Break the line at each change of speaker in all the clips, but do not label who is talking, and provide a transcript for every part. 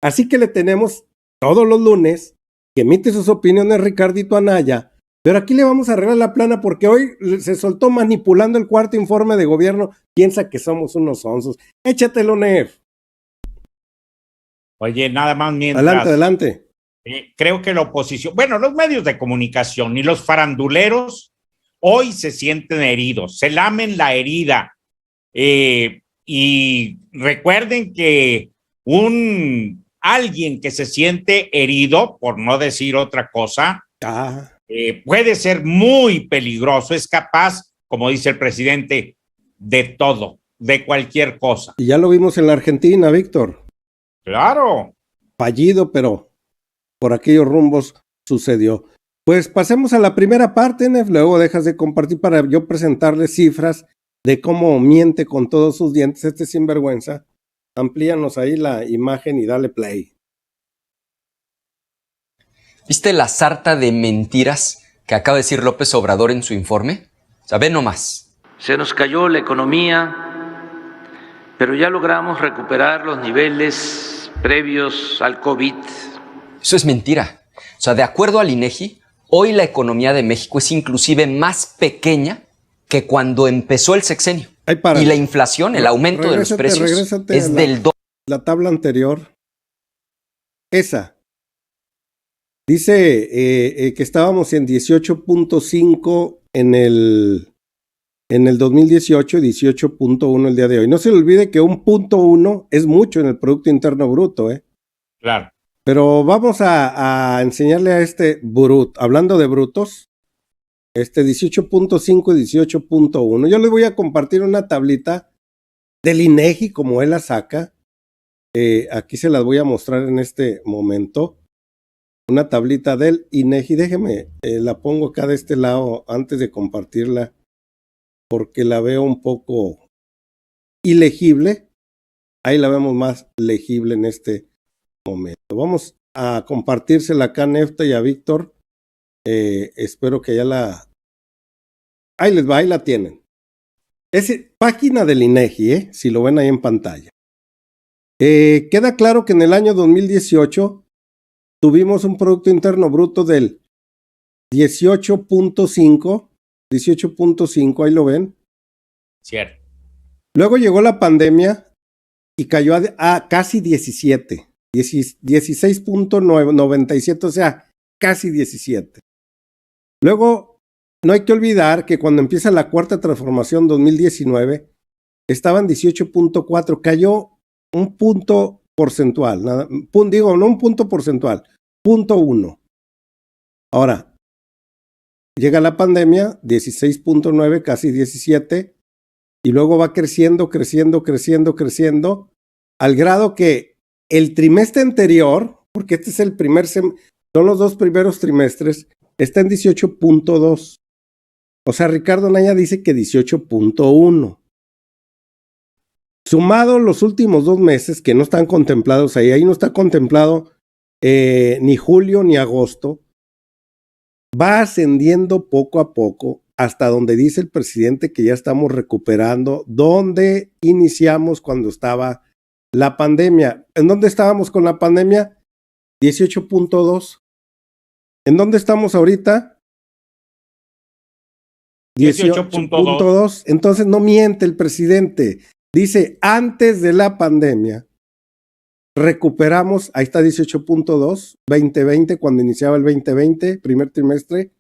Así que le tenemos todos los lunes que emite sus opiniones Ricardito Anaya, pero aquí le vamos a arreglar la plana porque hoy se soltó manipulando el cuarto informe de gobierno, piensa que somos unos onzos. Échatelo, Nef.
Oye, nada más mientras...
Adelante.
Creo que la oposición, bueno, los medios de comunicación y los faranduleros hoy se sienten heridos, se lamen la herida. Y recuerden que alguien que se siente herido, por no decir otra cosa, puede ser muy peligroso, es capaz, como dice el presidente, de todo, de cualquier cosa.
Y ya lo vimos en la Argentina, Víctor.
Claro.
Fallido, pero por aquellos rumbos sucedió. Pues pasemos a la primera parte, Nef, luego dejas de compartir para yo presentarles cifras de cómo miente con todos sus dientes este sinvergüenza. Amplíanos ahí la imagen y dale play.
¿Viste la sarta de mentiras que acaba de decir López Obrador en su informe? O sea, ve nomás.
Se nos cayó la economía, pero ya logramos recuperar los niveles previos al COVID.
Eso es mentira. O sea, de acuerdo al INEGI, hoy la economía de México es inclusive más pequeña que cuando empezó el sexenio. Y la inflación, el aumento de los precios es del doble.
La tabla anterior, esa, dice que estábamos en 18.5 en el 2018 y 18.1 el día de hoy. No se le olvide que 1.1 es mucho en el Producto Interno Bruto,
Claro.
Pero vamos a enseñarle a este brut, hablando de brutos, 18.5 y 18.1. Yo les voy a compartir una tablita del INEGI como él la saca. Aquí se las voy a mostrar en este momento. Una tablita del INEGI. Déjeme, la pongo acá de este lado antes de compartirla porque la veo un poco ilegible. Ahí la vemos más legible en este momento. Vamos a compartírsela acá a Nefta y a Víctor. Espero que ya la... Ahí les va, ahí la tienen. Es página del INEGI, si lo ven ahí en pantalla. Queda claro que en el año 2018 tuvimos un Producto Interno Bruto del 18.5, ahí lo ven.
Cierto.
Luego llegó la pandemia y cayó a casi 17. 16.97, o sea, casi 17. Luego, no hay que olvidar que cuando empieza la cuarta transformación 2019, estaban 18.4, cayó un punto porcentual, no un punto porcentual, 0.1. Ahora, llega la pandemia, 16.9, casi 17, y luego va creciendo, al grado que el trimestre anterior, porque este es el son los dos primeros trimestres, está en 18.2. O sea, Ricardo Anaya dice que 18.1. Sumado los últimos 2 meses que no están contemplados ahí no está contemplado ni julio ni agosto, va ascendiendo poco a poco hasta donde dice el presidente que ya estamos recuperando, donde iniciamos cuando estaba la pandemia. ¿En dónde estábamos con la pandemia? 18.2. ¿En dónde estamos ahorita? 18.2. Entonces no miente el presidente. Dice, antes de la pandemia, recuperamos, ahí está 18.2, 2020, cuando iniciaba el 2020, primer trimestre,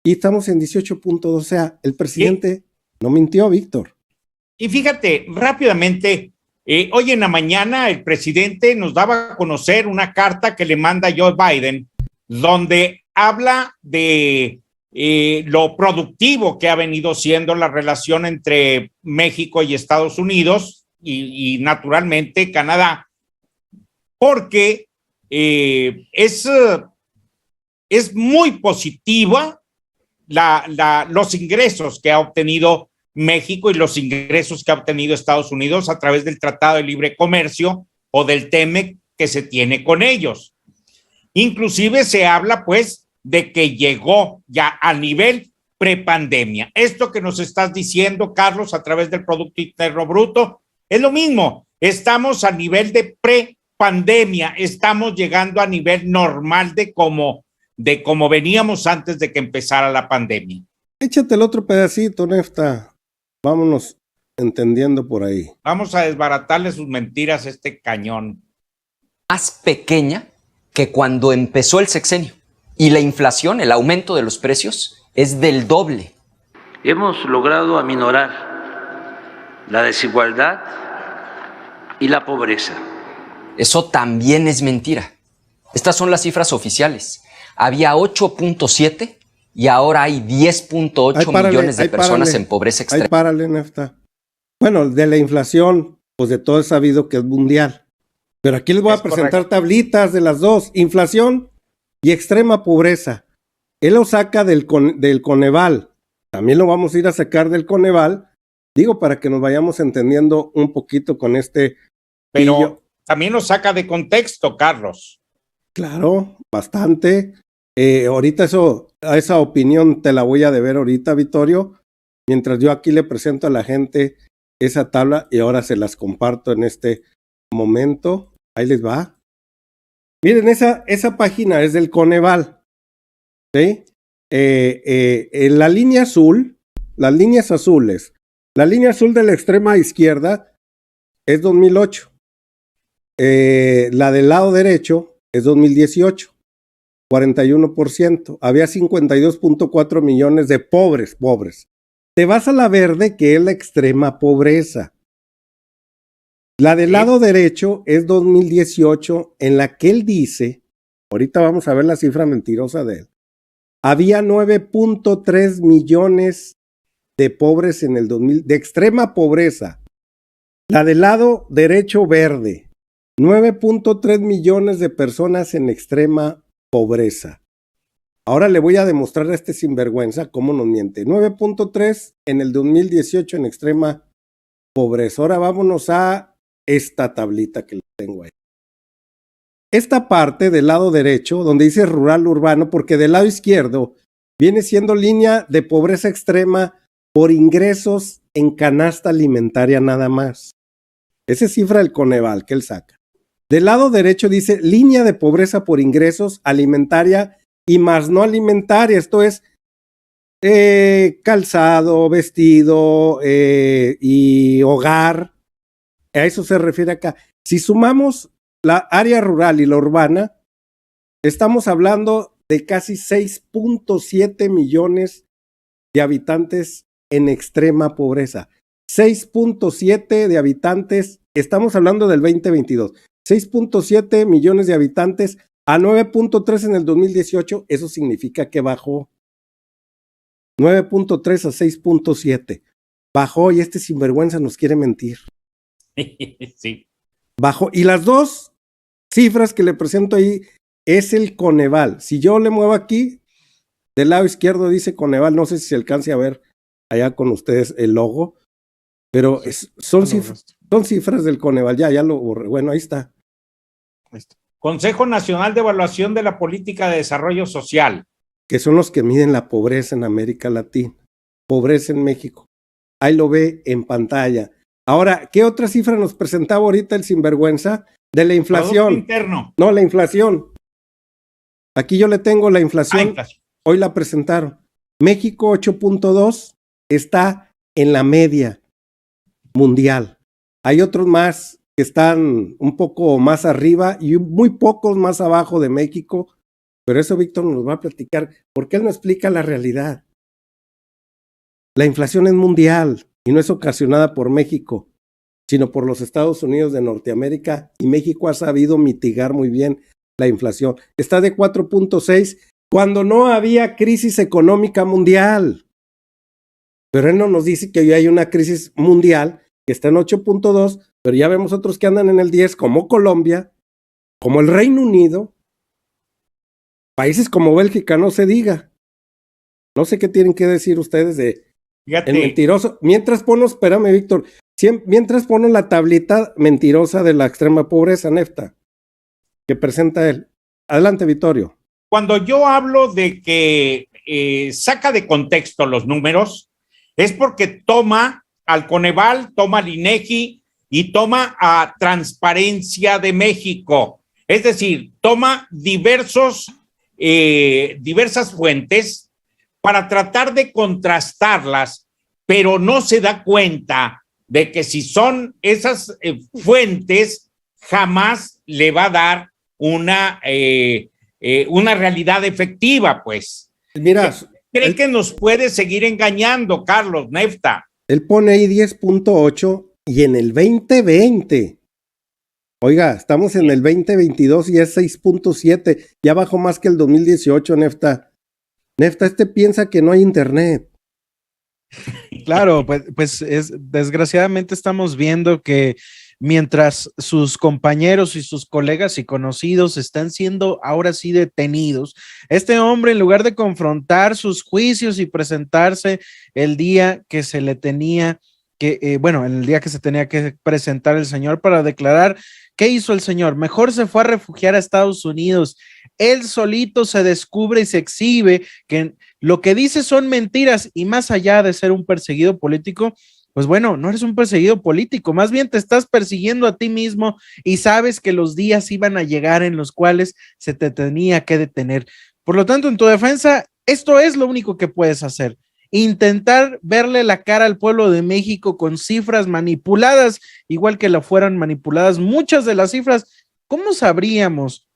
y estamos en 18.2. O sea, el presidente no mintió, Víctor.
Y fíjate, rápidamente, hoy en la mañana el presidente nos daba a conocer una carta que le manda Joe Biden, donde habla de lo productivo que ha venido siendo la relación entre México y Estados Unidos y naturalmente Canadá, porque es muy positiva los ingresos que ha obtenido México y los ingresos que ha obtenido Estados Unidos a través del Tratado de Libre Comercio o del TEMEC que se tiene con ellos. Inclusive se habla pues de que llegó ya a nivel prepandemia. Esto que nos estás diciendo, Carlos, a través del Producto Interno Bruto, es lo mismo. Estamos a nivel de prepandemia. pandemia estamos llegando a nivel normal de como veníamos antes de que empezara la pandemia?
Échate el otro pedacito, Nefta. Vámonos entendiendo por ahí.
Vamos a desbaratarle sus mentiras a este cañón.
Más pequeña que cuando empezó el sexenio. Y la inflación, el aumento de los precios, es del doble.
Hemos logrado aminorar la desigualdad y la pobreza.
Eso también es mentira. Estas son las cifras oficiales. Había 8.7 y ahora hay 10.8 millones de personas en pobreza extrema.
Ahí párale, Nefta. Bueno, de la inflación, pues de todo es sabido que es mundial. Pero aquí les voy a presentar tablitas de las dos. Inflación y extrema pobreza. Él lo saca del Coneval. También lo vamos a ir a sacar del Coneval. Digo, para que nos vayamos entendiendo un poquito con este.
Pero también lo saca de contexto, Carlos.
Claro, bastante. Ahorita esa opinión te la voy a deber ahorita, Vittorio. Mientras yo aquí le presento a la gente esa tabla y ahora se las comparto en este momento. Ahí les va. Miren, esa página es del Coneval. ¿Sí? En la línea azul, las líneas azules, la línea azul de la extrema izquierda es 2008. La del lado derecho es 2018. 41%. Había 52.4 millones de pobres. Te vas a la verde, que es la extrema pobreza. La del lado derecho es 2018, en la que él dice, ahorita vamos a ver la cifra mentirosa de él, había 9.3 millones de pobres en el 2000, de extrema pobreza. La del lado derecho verde, 9.3 millones de personas en extrema pobreza. Ahora le voy a demostrar a este sinvergüenza cómo nos miente. 9.3 en el 2018 en extrema pobreza. Ahora vámonos a esta tablita que tengo ahí. Esta parte del lado derecho, donde dice rural urbano, porque del lado izquierdo viene siendo línea de pobreza extrema por ingresos en canasta alimentaria nada más. Esa es cifra del Coneval que él saca. Del lado derecho dice línea de pobreza por ingresos alimentaria y más no alimentaria. Esto es calzado, vestido y hogar. A eso se refiere acá. Si sumamos la área rural y la urbana, estamos hablando de casi 6.7 millones de habitantes en extrema pobreza. 6.7 de habitantes, estamos hablando del 2022. 6.7 millones de habitantes a 9.3 en el 2018, eso significa que bajó. 9.3 a 6.7. Bajó y este sinvergüenza nos quiere mentir.
Sí.
Bajó. Y las dos cifras que le presento ahí es el Coneval. Si yo le muevo aquí, del lado izquierdo dice Coneval, no sé si se alcance a ver allá con ustedes el logo, pero son cifras del Coneval. Ya lo borré. Bueno, ahí está.
Consejo Nacional de Evaluación de la Política de Desarrollo Social.
Que son los que miden la pobreza en América Latina. Pobreza en México. Ahí lo ve en pantalla. Ahora, ¿qué otra cifra nos presentaba ahorita el sinvergüenza? De la inflación.
Producto interno.
No, la inflación. Aquí yo le tengo la inflación. Hoy la presentaron. México 8.2 está en la media mundial. Hay otros más que están un poco más arriba y muy pocos más abajo de México, pero eso Víctor nos va a platicar, porque él no explica la realidad. La inflación es mundial y no es ocasionada por México, sino por los Estados Unidos de Norteamérica, y México ha sabido mitigar muy bien la inflación. Está de 4.6 cuando no había crisis económica mundial. Pero él no nos dice que hoy hay una crisis mundial que está en 8.2, pero ya vemos otros que andan en el 10, como Colombia, como el Reino Unido, países como Bélgica, no se diga. No sé qué tienen que decir ustedes de el mentiroso. Mientras espérame, Víctor, mientras pono la tablita mentirosa de la extrema pobreza, Nefta, que presenta él. Adelante, Vittorio.
Cuando yo hablo de que saca de contexto los números, es porque toma al Coneval, toma al INEGI y toma a Transparencia de México. Es decir, toma diversas fuentes para tratar de contrastarlas, pero no se da cuenta de que si son esas fuentes, jamás le va a dar una realidad efectiva, pues.
Mira,
¿Cree que nos puede seguir engañando, Carlos Nefta?
Él pone ahí 10.8 y en el 2020, oiga, estamos en el 2022 y es 6.7, ya bajó más que el 2018, Nefta. Nefta, piensa que no hay internet.
Claro, pues desgraciadamente estamos viendo que mientras sus compañeros y sus colegas y conocidos están siendo ahora sí detenidos, este hombre, en lugar de confrontar sus juicios y presentarse el día que se le tenía que, el día que se tenía que presentar el señor para declarar, ¿qué hizo el señor? Mejor se fue a refugiar a Estados Unidos. Él solito se descubre y se exhibe que lo que dice son mentiras, y más allá de ser un perseguido político, pues bueno, no eres un perseguido político, más bien te estás persiguiendo a ti mismo y sabes que los días iban a llegar en los cuales se te tenía que detener. Por lo tanto, en tu defensa, esto es lo único que puedes hacer: intentar verle la cara al pueblo de México con cifras manipuladas, igual que la fueran manipuladas muchas de las cifras. ¿Cómo sabríamos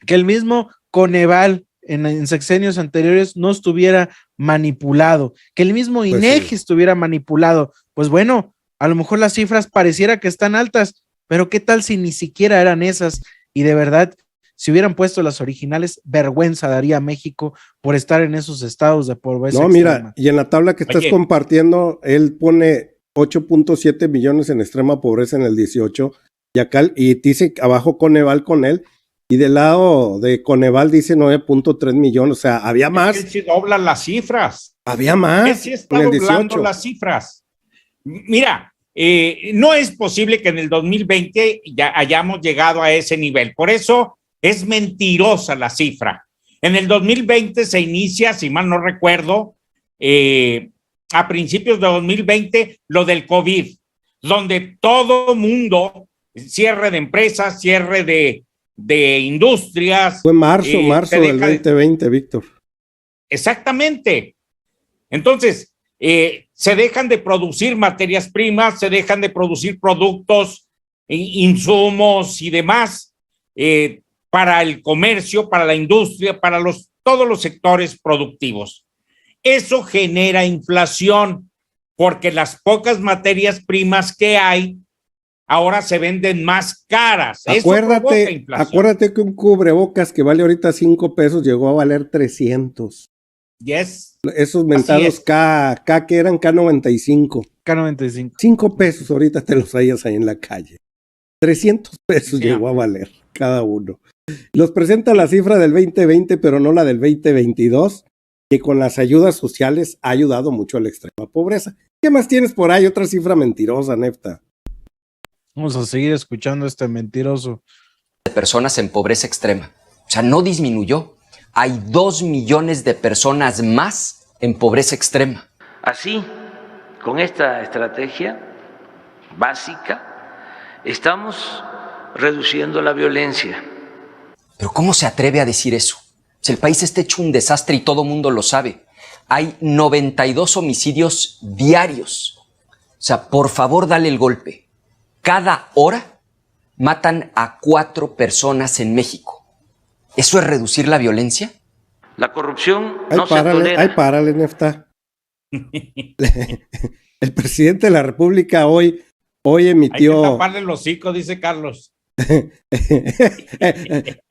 que el mismo Coneval en sexenios anteriores no estuviera manipulado, que el mismo INEGI estuviera manipulado? Pues bueno, a lo mejor las cifras pareciera que están altas, pero ¿qué tal si ni siquiera eran esas? Y de verdad, si hubieran puesto las originales, vergüenza daría a México por estar en esos estados de pobreza extrema.
Mira, y en la tabla que estás compartiendo, él pone 8.7 millones en extrema pobreza en el 18, y acá, y dice abajo Coneval con él, y del lado de Coneval dice 9.3 millones, o sea, había más.
Él sí dobla las cifras.
Había más.
Él sí está doblando las cifras. Mira, no es posible que en el 2020 ya hayamos llegado a ese nivel. Por eso es mentirosa la cifra. En el 2020 se inicia, si mal no recuerdo, a principios de 2020, lo del COVID, donde todo mundo, cierre de empresas, cierre de industrias.
Fue marzo del 2020, Víctor.
Exactamente. Entonces, se dejan de producir materias primas, se dejan de producir productos, insumos y demás para el comercio, para la industria, para todos los sectores productivos. Eso genera inflación, porque las pocas materias primas que hay ahora se venden más caras.
Acuérdate que un cubrebocas que vale ahorita 5 pesos llegó a valer 300.
Yes.
Esos mentados K que eran K95.
K95.
5 pesos ahorita te los hallas ahí en la calle. 300 pesos llegó a valer cada uno. Los presenta la cifra del 2020, pero no la del 2022, que con las ayudas sociales ha ayudado mucho a la extrema pobreza. ¿Qué más tienes por ahí? Otra cifra mentirosa, Nefta.
Vamos a seguir escuchando este mentiroso.
De personas en pobreza extrema. O sea, no disminuyó. Hay 2 millones de personas más en pobreza extrema.
Así, con esta estrategia básica, estamos reduciendo la violencia.
Pero ¿cómo se atreve a decir eso? Si el país está hecho un desastre y todo mundo lo sabe. Hay 92 homicidios diarios. O sea, por favor, dale el golpe. Cada hora matan a 4 personas en México. ¿Eso es reducir la violencia?
La corrupción no se tolera.
Ay, párale, Nefta. El presidente de la República hoy emitió...
Hay que taparle el hocico, dice Carlos.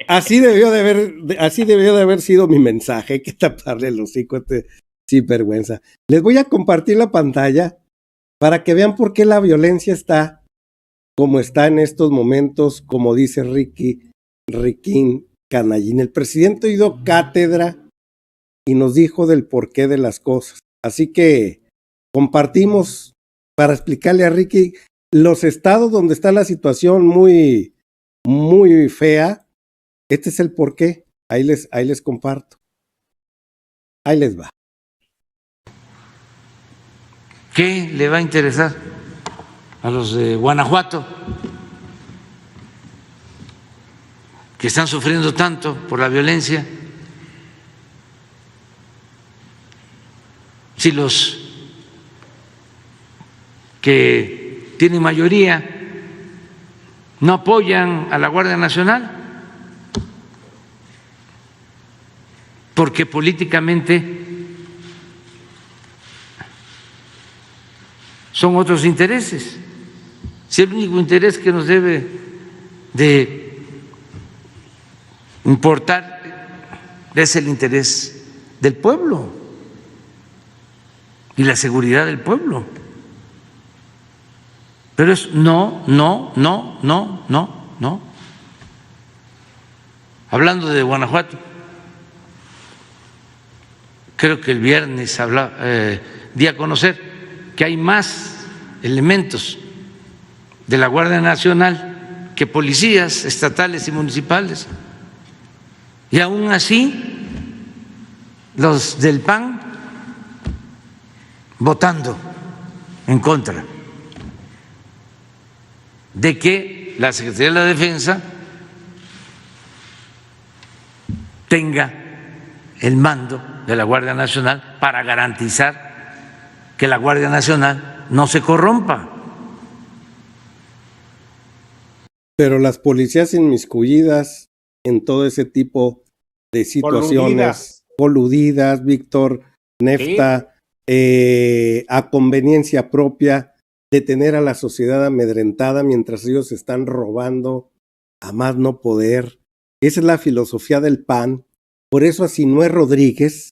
Así debió de haber sido mi mensaje. Hay que taparle el hocico sin vergüenza. Les voy a compartir la pantalla para que vean por qué la violencia está como está en estos momentos, como dice Riquín Canallín. El presidente dio cátedra y nos dijo del porqué de las cosas. Así que compartimos para explicarle a Ricky los estados donde está la situación muy, muy fea. Este es el porqué. Ahí les comparto. Ahí les va.
¿Qué le va a interesar a los de Guanajuato, que están sufriendo tanto por la violencia, si los que tienen mayoría no apoyan a la Guardia Nacional porque políticamente son otros intereses. Si el único interés que nos debe de importar es el interés del pueblo y la seguridad del pueblo. Pero es no. Hablando de Guanajuato, creo que el viernes di a conocer que hay más elementos de la Guardia Nacional que policías estatales y municipales. Y aún así, los del PAN votando en contra de que la Secretaría de la Defensa tenga el mando de la Guardia Nacional para garantizar que la Guardia Nacional no se corrompa.
Pero las policías inmiscuidas en todo ese tipo de situaciones, coludidas, Víctor, Nefta, a conveniencia propia de tener a la sociedad amedrentada mientras ellos están robando a más no poder. Esa es la filosofía del PAN. Por eso a Sinué Rodríguez,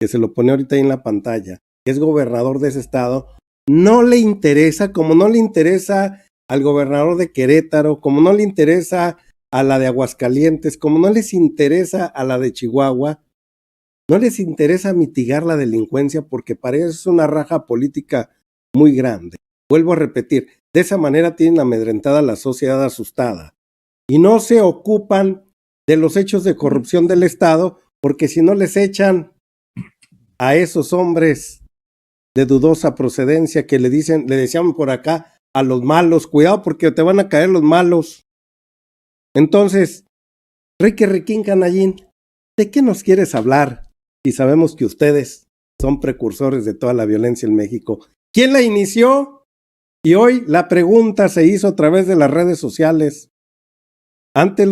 que se lo pone ahorita ahí en la pantalla, que es gobernador de ese estado, no le interesa, como no le interesa al gobernador de Querétaro, como no le interesa a la de Aguascalientes, como no les interesa a la de Chihuahua, no les interesa mitigar la delincuencia porque para ellos es una raja política muy grande. Vuelvo a repetir, de esa manera tienen amedrentada a la sociedad asustada y no se ocupan de los hechos de corrupción del Estado porque si no les echan a esos hombres de dudosa procedencia que le decían por acá a los malos, cuidado porque te van a caer los malos. Entonces, Riquín Canallín, ¿de qué nos quieres hablar? Si sabemos que ustedes son precursores de toda la violencia en México. ¿Quién la inició? Y hoy la pregunta se hizo a través de las redes sociales. Antes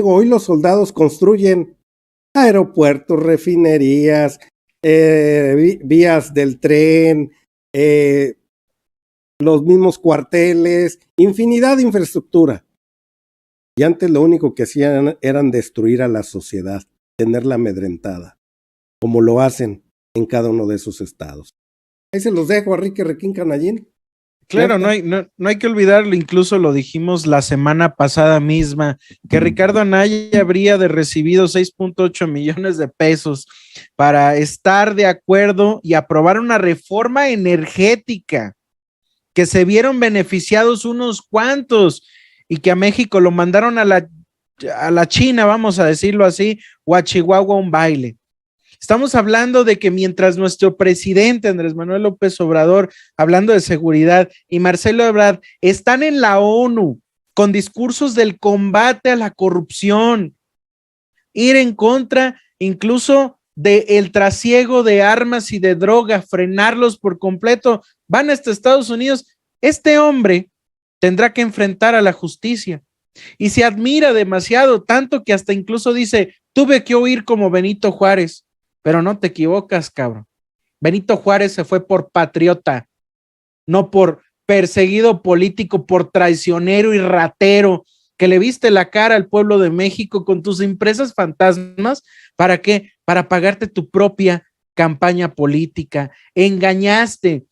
hoy los soldados construyen aeropuertos, refinerías, vías del tren, los mismos cuarteles, infinidad de infraestructura. Y antes lo único que hacían eran destruir a la sociedad, tenerla amedrentada, como lo hacen en cada uno de esos estados. Ahí se los dejo a Riquín Canallín.
Claro, no hay que olvidarlo, incluso lo dijimos la semana pasada misma, que Ricardo Anaya habría de recibido 6.8 millones de pesos para estar de acuerdo y aprobar una reforma energética, que se vieron beneficiados unos cuantos y que a México lo mandaron a la China, vamos a decirlo así, o a Chihuahua a un baile. Estamos hablando de que mientras nuestro presidente Andrés Manuel López Obrador, hablando de seguridad, y Marcelo Ebrard están en la ONU con discursos del combate a la corrupción, ir en contra incluso del trasiego de armas y de droga, frenarlos por completo, van hasta Estados Unidos. Este hombre tendrá que enfrentar a la justicia y se admira demasiado, tanto que hasta incluso dice, tuve que huir como Benito Juárez. Pero no te equivocas, cabrón. Benito Juárez se fue por patriota, no por perseguido político, por traicionero y ratero, que le viste la cara al pueblo de México con tus empresas fantasmas. ¿Para qué? Para pagarte tu propia campaña política. Engañaste,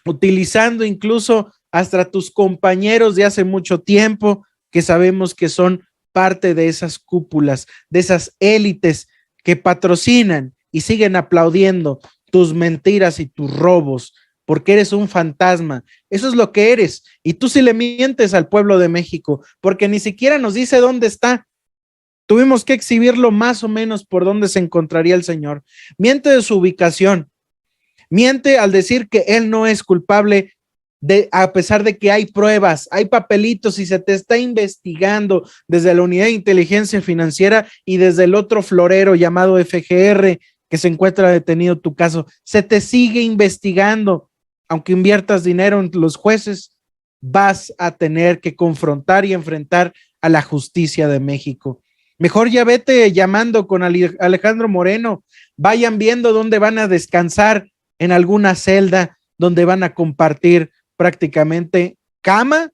utilizando incluso hasta tus compañeros de hace mucho tiempo, que sabemos que son parte de esas cúpulas, de esas élites que patrocinan y siguen aplaudiendo tus mentiras y tus robos, porque eres un fantasma. Eso es lo que eres. Y tú sí le mientes al pueblo de México, porque ni siquiera nos dice dónde está. Tuvimos que exhibirlo más o menos por dónde se encontraría el señor. Miente de su ubicación. Miente al decir que él no es culpable a pesar de que hay pruebas, hay papelitos y se te está investigando desde la Unidad de Inteligencia Financiera y desde el otro florero llamado FGR que se encuentra detenido tu caso, se te sigue investigando, aunque inviertas dinero en los jueces, vas a tener que confrontar y enfrentar a la justicia de México. Mejor ya vete llamando con Alejandro Moreno, vayan viendo dónde van a descansar en alguna celda, donde van a compartir prácticamente cama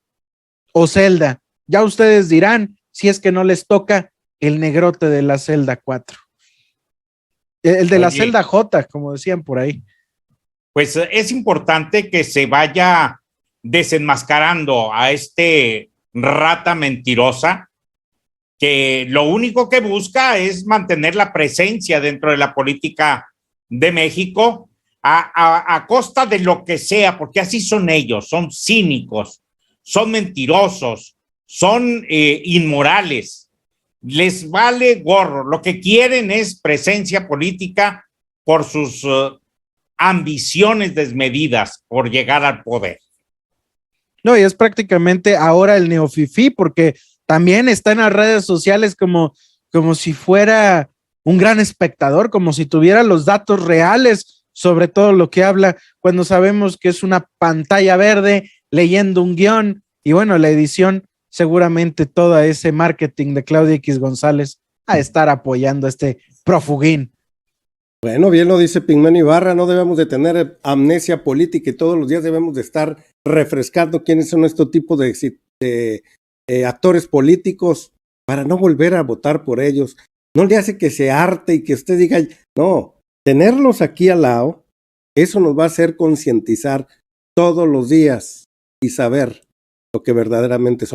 o celda. Ya ustedes dirán si es que no les toca el negrote de la celda 4. El de la celda J, como decían por ahí.
Pues es importante que se vaya desenmascarando a este rata mentirosa que lo único que busca es mantener la presencia dentro de la política de México a costa de lo que sea, porque así son ellos, son cínicos, son mentirosos, son inmorales. Les vale gorro, lo que quieren es presencia política por sus ambiciones desmedidas por llegar al poder.
No, y es prácticamente ahora el neofifí, porque también está en las redes sociales como si fuera un gran espectador, como si tuviera los datos reales sobre todo lo que habla, cuando sabemos que es una pantalla verde leyendo un guión, y bueno, la edición, seguramente todo ese marketing de Claudia X González a estar apoyando a este profugín.
Bueno, bien lo dice Pigmeno Ibarra, no debemos de tener amnesia política y todos los días debemos de estar refrescando quiénes son estos tipos de actores políticos para no volver a votar por ellos. No le hace que se harte y que usted diga, no, tenerlos aquí al lado, eso nos va a hacer concientizar todos los días y saber lo que verdaderamente son.